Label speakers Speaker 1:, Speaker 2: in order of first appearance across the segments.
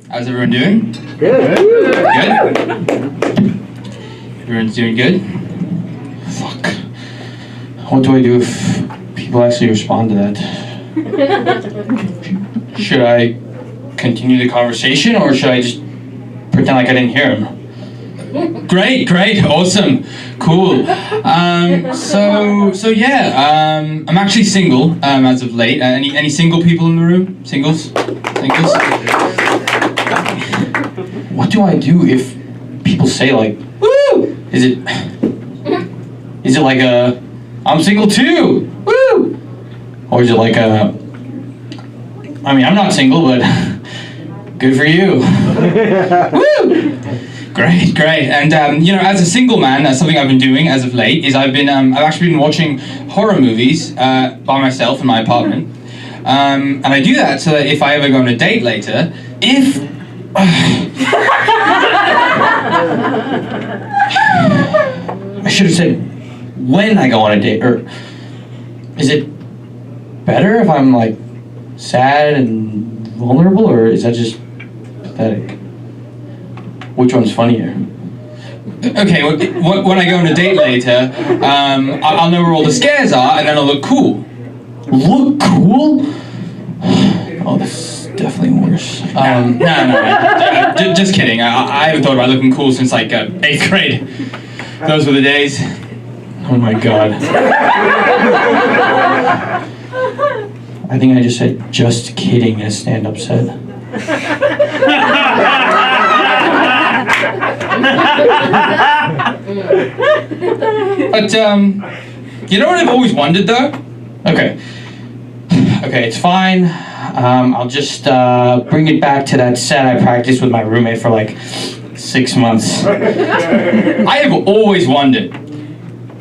Speaker 1: How's everyone doing?
Speaker 2: Good.
Speaker 1: Good? Everyone's doing good? Fuck. What do I do if people actually respond to that? Should I continue the conversation or should I just pretend like I didn't hear him? Great, awesome, cool. So yeah, I'm actually single as of late. Any single people in the room? Singles? What do I do if people say like, woo? Is it like a, I'm single too, woo? Or is it like a, I mean, I'm not single, but good for you. Woo! Great. And as a single man, that's something I've been doing as of late. Is I've actually been watching horror movies by myself in my apartment, and I do that so that if I ever go on a date later, I should have said when I go on a date, or is it better if I'm like sad and vulnerable, or is that just pathetic? Which one's funnier? Okay, when I go on a date later, I'll know where all the scares are, and then I'll look cool. Look cool? Oh, this is definitely worse. No, just kidding. I haven't thought about looking cool since like 8th grade. Those were the days. Oh my god. I think I just said "just kidding" in a stand-up set. But you know what I've always wondered though? Okay, it's fine. I'll just bring it back to that set I practiced with my roommate for like 6 months. I have always wondered,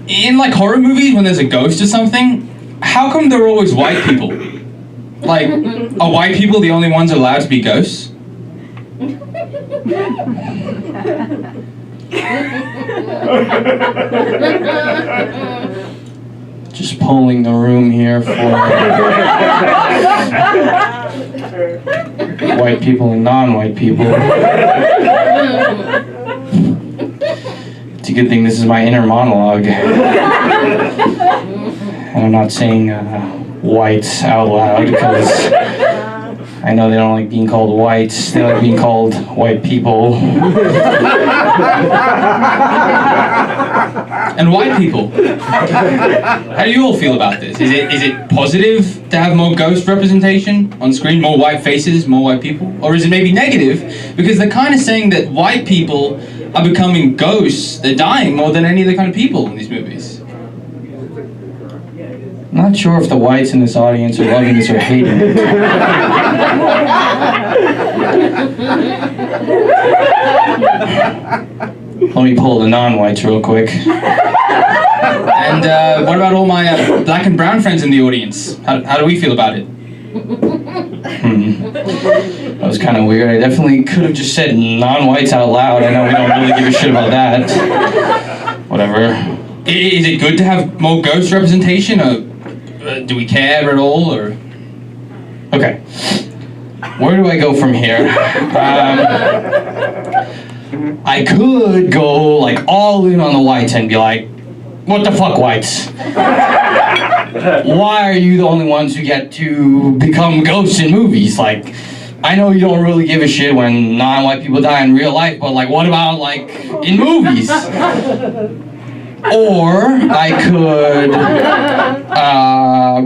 Speaker 1: in like horror movies when there's a ghost or something, how come they're always white people? Like, are white people the only ones allowed to be ghosts? Just polling the room here for white people and non-white people. It's a good thing this is my inner monologue. And I'm not saying whites out loud because I know they don't like being called whites. They like being called white people. And white people. How do you all feel about this? Is it positive to have more ghost representation on screen, more white faces, more white people? Or is it maybe negative because they're kind of saying that white people are becoming ghosts, they're dying more than any other kind of people in these movies? Not sure if the whites in this audience are loving this or hating it. Let me pull the non-whites real quick. And what about all my black and brown friends in the audience? How do we feel about it? That was kind of weird. I definitely could have just said non-whites out loud. I know we don't really give a shit about that. Whatever. Is it good to have more ghost representation, or do we care at all, or? Okay. Where do I go from here? I could go like all in on the whites and be like, what the fuck, whites? Why are you the only ones who get to become ghosts in movies? Like, I know you don't really give a shit when non-white people die in real life, but like, what about like in movies? Or I could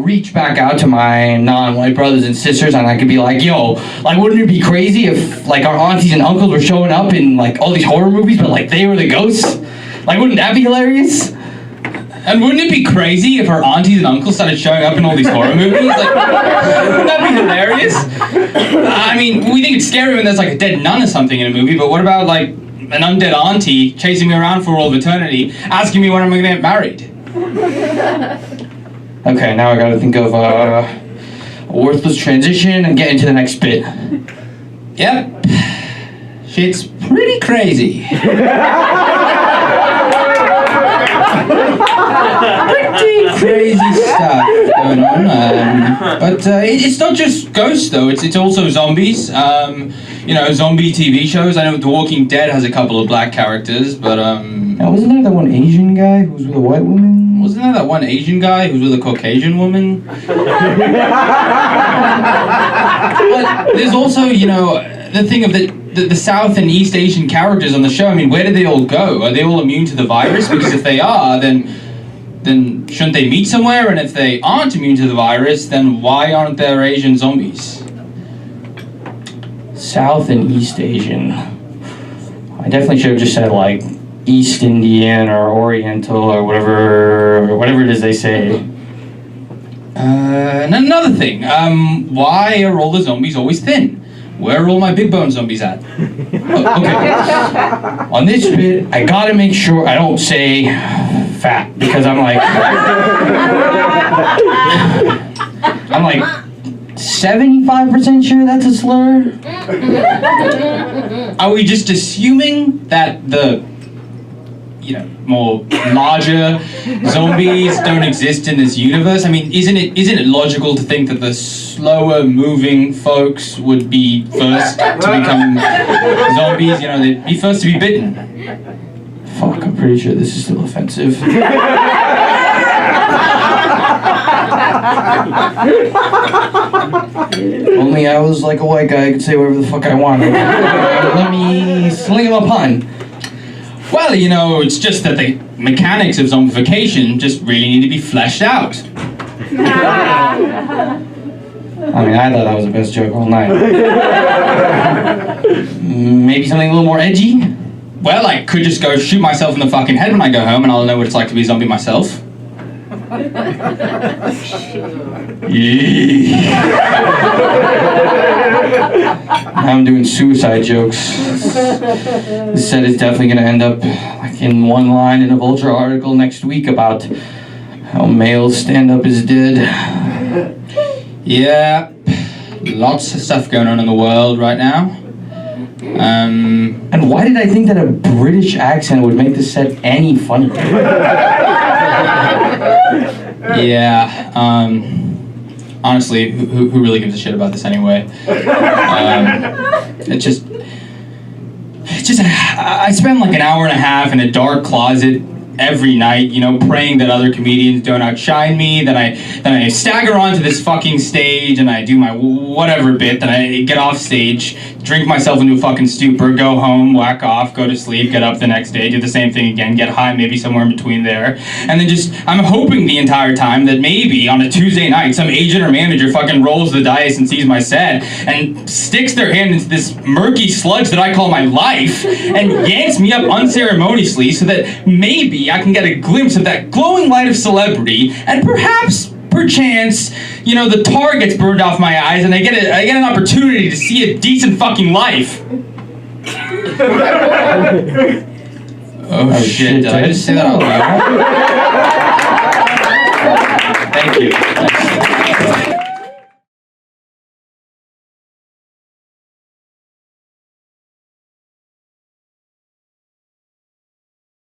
Speaker 1: reach back out to my non-white brothers and sisters and I could be like, yo, like wouldn't it be crazy if like our aunties and uncles were showing up in like all these horror movies but like they were the ghosts? Like wouldn't that be hilarious? And wouldn't it be crazy if our aunties and uncles started showing up in all these horror movies? Like, wouldn't that be hilarious? I mean, we think it's scary when there's like a dead nun or something in a movie, but what about like an undead auntie chasing me around for all of eternity, asking me when I'm gonna get married? Okay, now I gotta think of a worthless transition and get into the next bit. Yep. Shit's pretty crazy. Pretty crazy stuff
Speaker 2: going on. But it's not just ghosts though. It's also zombies. Zombie TV shows. I know The Walking Dead has a couple of black characters, but
Speaker 1: Now, wasn't there that one Asian guy who was with a white woman?
Speaker 2: Wasn't there that one Asian guy who was with a Caucasian woman? But there's also, the thing of the South and East Asian characters on the show. I mean, where do they all go? Are they all immune to the virus? Because if they are, then shouldn't they meet somewhere? And if they aren't immune to the virus, then why aren't there Asian zombies?
Speaker 1: South and East Asian. I definitely should have just said like East Indian or Oriental or whatever it is they say.
Speaker 2: And another thing, why are all the zombies always thin? Where are all my big bone zombies at? Okay.
Speaker 1: On this bit, I gotta make sure I don't say fat because I'm like 75% sure that's a slur.
Speaker 2: Are we just assuming that the more larger zombies don't exist in this universe? I mean, isn't it logical to think that the slower moving folks would be first to become zombies? They'd be first to be bitten.
Speaker 1: Fuck, I'm pretty sure this is still offensive. Only I was like a white guy, I could say whatever the fuck I wanted. Let me sling him a pun.
Speaker 2: Well, it's just that the mechanics of zombification just really need to be fleshed out.
Speaker 1: I mean, I thought that was the best joke all night. Maybe something a little more edgy?
Speaker 2: Well, I could just go shoot myself in the fucking head when I go home and I'll know what it's like to be a zombie myself.
Speaker 1: I'm doing suicide jokes. This set is definitely going to end up like in one line in a Vulture article next week about how male stand-up is dead.
Speaker 2: Yeah, lots of stuff going on in the world right now.
Speaker 1: And why did I think that a British accent would make this set any funnier?
Speaker 2: Yeah, honestly, who really gives a shit about this anyway? I spend like an hour and a half in a dark closet every night, praying that other comedians don't outshine me. Then I stagger onto this fucking stage and I do my whatever bit. Then I get off stage, drink myself into a fucking stupor, go home, whack off, go to sleep, get up the next day, do the same thing again, get high, maybe somewhere in between there. And then I'm hoping the entire time that maybe on a Tuesday night, some agent or manager fucking rolls the dice and sees my set and sticks their hand into this murky sludge that I call my life and yanks me up unceremoniously so that maybe I can get a glimpse of that glowing light of celebrity and perchance, the tar gets burned off my eyes and I get an opportunity to see a decent fucking life. Oh shit, did I just say that out loud?
Speaker 1: Thank you.